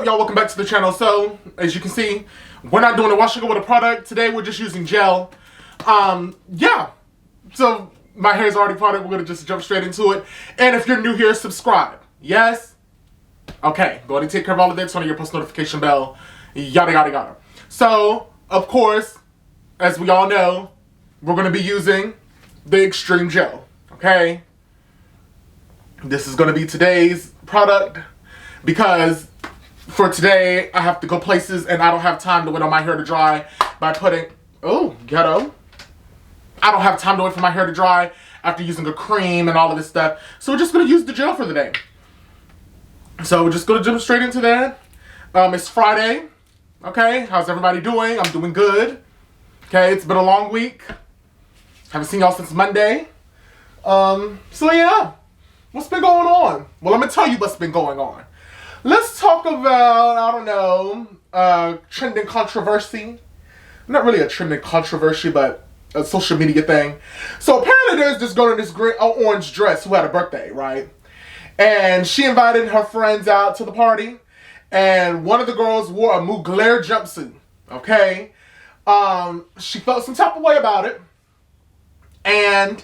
up, y'all? Welcome back to the channel. So, as you can see, we're not doing a wash and go with a product. Today, we're just using gel. Yeah. So, my hair's already product. We're going to just jump straight into it. And if you're new here, subscribe. Yes? Okay. Go ahead and take care of all of that. Turn on your post notification bell. Yada, yada, yada. So, of course, as we all know, we're going to be using the Extreme Gel. Okay? This is going to be today's product because for today I have to go places and I don't have time to wait on my hair to dry by putting, oh, ghetto. I don't have time to wait for my hair to dry after using a cream and all of this stuff. So we're just going to use the gel for the day. So we're just going to jump straight into that. It's Friday. Okay, how's everybody doing? I'm doing good. Okay, it's been a long week. Haven't seen y'all since Monday. So yeah. What's been going on? Well, I'm going to tell you what's been going on. Let's talk about, I don't know, trending controversy. Not really a trending controversy, but a social media thing. So apparently there's this girl in this orange dress who had a birthday, right? And she invited her friends out to the party. And one of the girls wore a Mugler jumpsuit, okay? She felt some type of way about it. And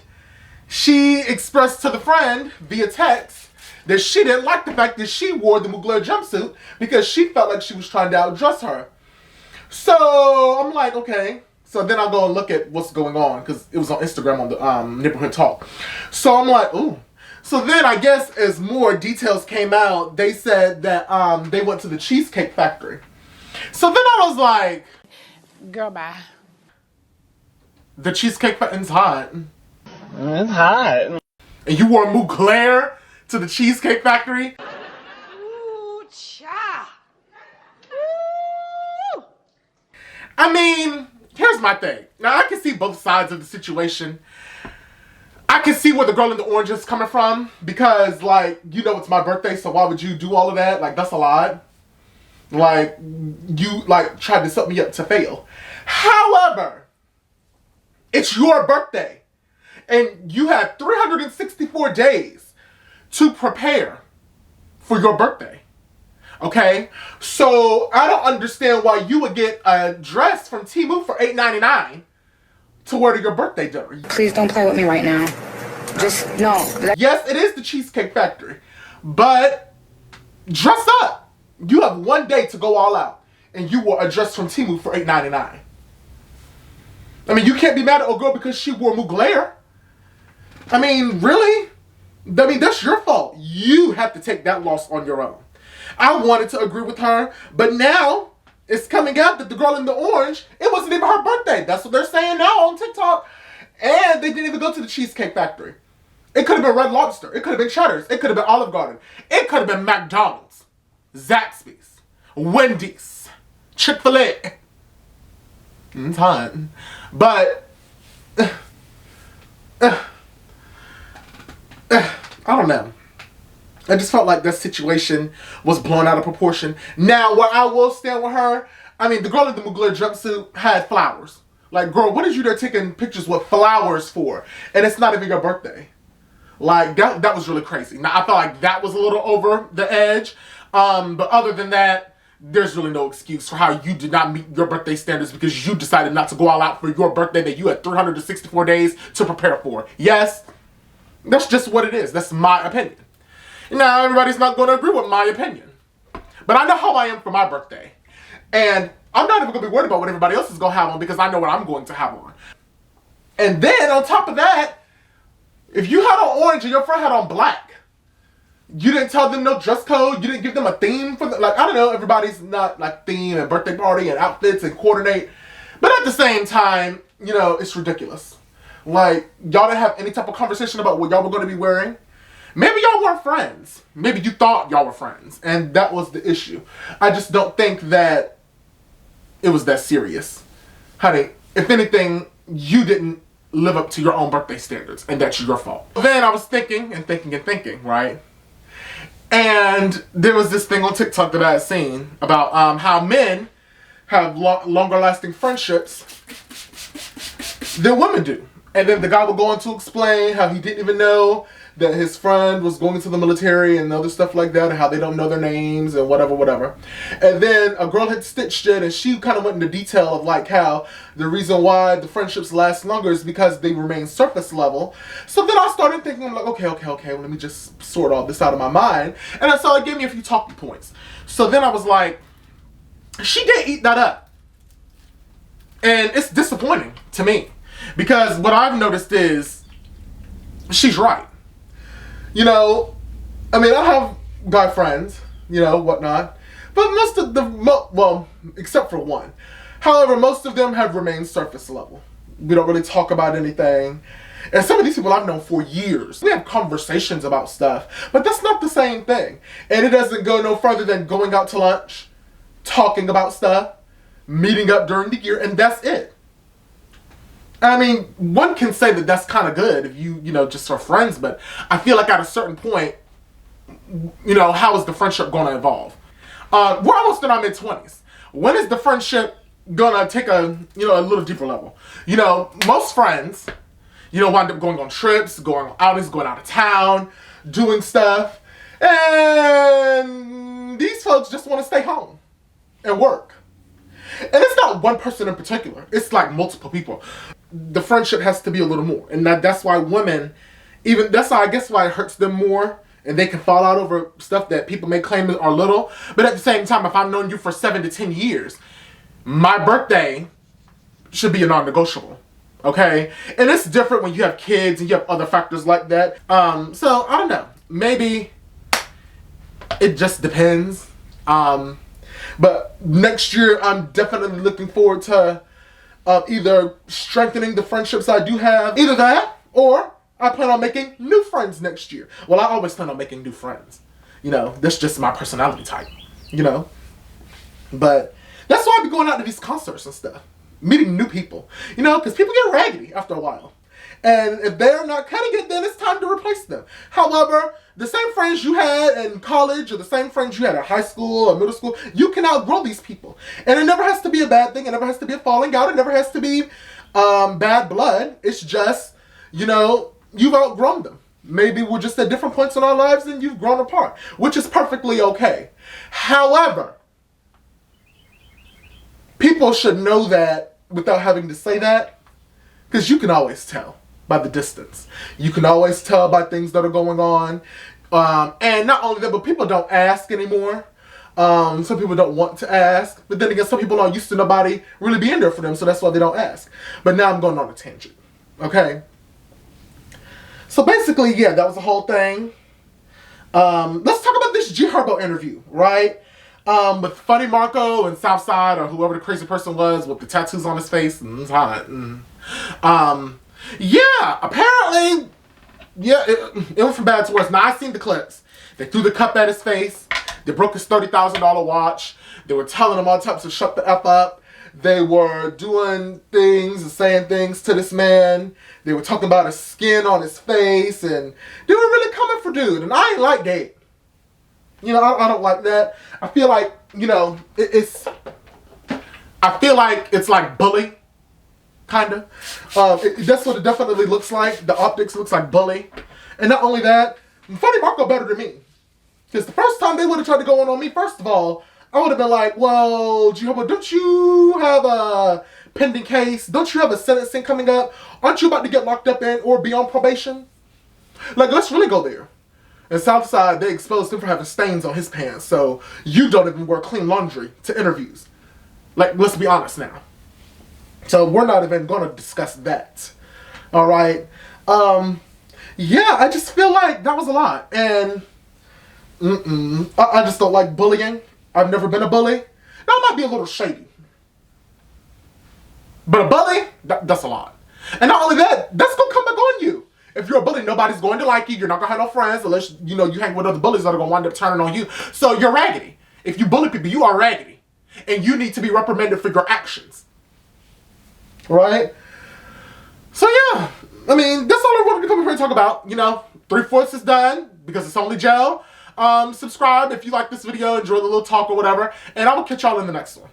she expressed to the friend via text that she didn't like the fact that she wore the Mugler jumpsuit because she felt like she was trying to outdress her. So I'm like, okay. So then I'll go and look at what's going on because it was on Instagram on the Neighborhood Talk. So I'm like, ooh. So then I guess as more details came out, they said that they went to the Cheesecake Factory. So then I was like, girl, bye. The Cheesecake Factory's hot. It's hot. And you wore Mugler to the Cheesecake Factory? Ooh, cha. Ooh. I mean, here's my thing. Now, I can see both sides of the situation. I can see where the girl in the orange is coming from. Because, like, you know it's my birthday, so why would you do all of that? Like, that's a lot. Like, you, like, tried to set me up to fail. However, it's your birthday. And you had 364 days to prepare for your birthday. Okay? So, I don't understand why you would get a dress from Temu for $8.99 to wear to your birthday dinner. Please don't play with me right now. Just, no. Yes, it is the Cheesecake Factory. But, dress up. You have one day to go all out. And you wore a dress from Temu for $8.99. I mean, you can't be mad at a girl because she wore Mugler. I mean, really? I mean, that's your fault. You have to take that loss on your own. I wanted to agree with her, but now it's coming out that the girl in the orange, it wasn't even her birthday. That's what they're saying now on TikTok. And they didn't even go to the Cheesecake Factory. It could have been Red Lobster. It could have been Cheddar's. It could have been Olive Garden. It could have been McDonald's, Zaxby's, Wendy's, Chick-fil-A. It's hot. But I don't know. I just felt like that situation was blown out of proportion. Now, where I will stand with her, I mean, the girl in the Mugler jumpsuit had flowers. Like, girl, what is you there taking pictures with flowers for? And it's not even your birthday. Like, that was really crazy. Now, I felt like that was a little over the edge. But other than that, there's really no excuse for how you did not meet your birthday standards because you decided not to go all out for your birthday that you had 364 days to prepare for. Yes, that's just what it is. That's my opinion. Now, everybody's not going to agree with my opinion. But I know how I am for my birthday. And I'm not even going to be worried about what everybody else is going to have on because I know what I'm going to have on. And then, on top of that, if you had on orange and your friend had on black, you didn't tell them no dress code. You didn't give them a theme for the, like, I don't know, everybody's not like theme and birthday party and outfits and coordinate. But at the same time, you know, it's ridiculous. Like, y'all didn't have any type of conversation about what y'all were going to be wearing. Maybe y'all weren't friends. Maybe you thought y'all were friends. And that was the issue. I just don't think that it was that serious. Honey, if anything, you didn't live up to your own birthday standards. And that's your fault. Then I was thinking, right? And there was this thing on TikTok that I had seen about how men have longer lasting friendships than women do. And then the guy would go on to explain how he didn't even know that his friend was going into the military and other stuff like that, and how they don't know their names and whatever. And then a girl had stitched it, and she kind of went into detail of like how the reason why the friendships last longer is because they remain surface level. So then I started thinking, I'm like, okay, well, let me just sort all this out of my mind. And so it gave me a few talking points. So then I was like, she did eat that up. And it's disappointing to me, because what I've noticed is she's right. You know, I mean, I have guy friends, you know, whatnot, but most of well, except for one. However, most of them have remained surface level. We don't really talk about anything. And some of these people I've known for years. We have conversations about stuff, but that's not the same thing. And it doesn't go no further than going out to lunch, talking about stuff, meeting up during the year, and that's it. I mean, one can say that that's kind of good if you know, just are friends, but I feel like at a certain point, you know, how is the friendship going to evolve? We're almost in our mid-20s. When is the friendship going to take a, you know, a little deeper level? You know, most friends, you know, wind up going on trips, going on outings, going out of town, doing stuff, and these folks just want to stay home and work. And it's not one person in particular. It's like multiple people. The friendship has to be a little more. And that's why women, that's why I guess why it hurts them more. And they can fall out over stuff that people may claim are little. But at the same time, if I've known you for 7 to 10 years, my birthday should be a non-negotiable. Okay? And it's different when you have kids and you have other factors like that. So, I don't know. Maybe it just depends. But next year, I'm definitely looking forward to either strengthening the friendships I do have. Either that, or I plan on making new friends next year. Well, I always plan on making new friends. You know, that's just my personality type. You know? But that's why I be going out to these concerts and stuff. Meeting new people. You know, because people get raggedy after a while. And if they're not cutting it, then it's time to replace them. However, the same friends you had in college or the same friends you had in high school or middle school, you can outgrow these people. And it never has to be a bad thing. It never has to be a falling out. It never has to be bad blood. It's just, you know, you've outgrown them. Maybe we're just at different points in our lives and you've grown apart, which is perfectly okay. However, people should know that without having to say that, because you can always tell by the distance. You can always tell by things that are going on. And not only that, but people don't ask anymore. Some people don't want to ask. But then again, some people aren't used to nobody really being there for them, so that's why they don't ask. But now I'm going on a tangent. Okay? So basically, yeah, that was the whole thing. Let's talk about this G Herbo interview, right? With Funny Marco and Southside, or whoever the crazy person was with the tattoos on his face. And it's hot. Yeah, apparently, yeah, it went from bad to worse. Now, I seen the clips. They threw the cup at his face. They broke his $30,000 watch. They were telling him all types of shut the F up. They were doing things and saying things to this man. They were talking about his skin on his face. And they were really coming for dude. And I ain't like that. You know, I don't like that. I feel like, you know, I feel like it's like bully. Kind of. That's what it definitely looks like. The optics looks like bully. And not only that, Funny Marco better than me. Because the first time they would have tried to go on me, first of all, I would have been like, well, Jehovah, don't you have a pending case? Don't you have a sentencing coming up? Aren't you about to get locked up in or be on probation? Like, let's really go there. And Southside, they exposed him for having stains on his pants. So you don't even wear clean laundry to interviews. Like, let's be honest now. So we're not even going to discuss that. All right. Yeah, I just feel like that was a lot. And I just don't like bullying. I've never been a bully. Now, I might be a little shady. But a bully, that's a lot. And not only that, that's going to come back on you. If you're a bully, nobody's going to like you. You're not going to have no friends unless, you know, you hang with other bullies that are going to wind up turning on you. So you're raggedy. If you bully people, you are raggedy. And you need to be reprimanded for your actions. Right? So yeah, I mean, that's all I wanted to come here and talk about. You know, 3/4 is done because it's only gel. Subscribe if you like this video, enjoy the little talk or whatever, and I will catch y'all in the next one.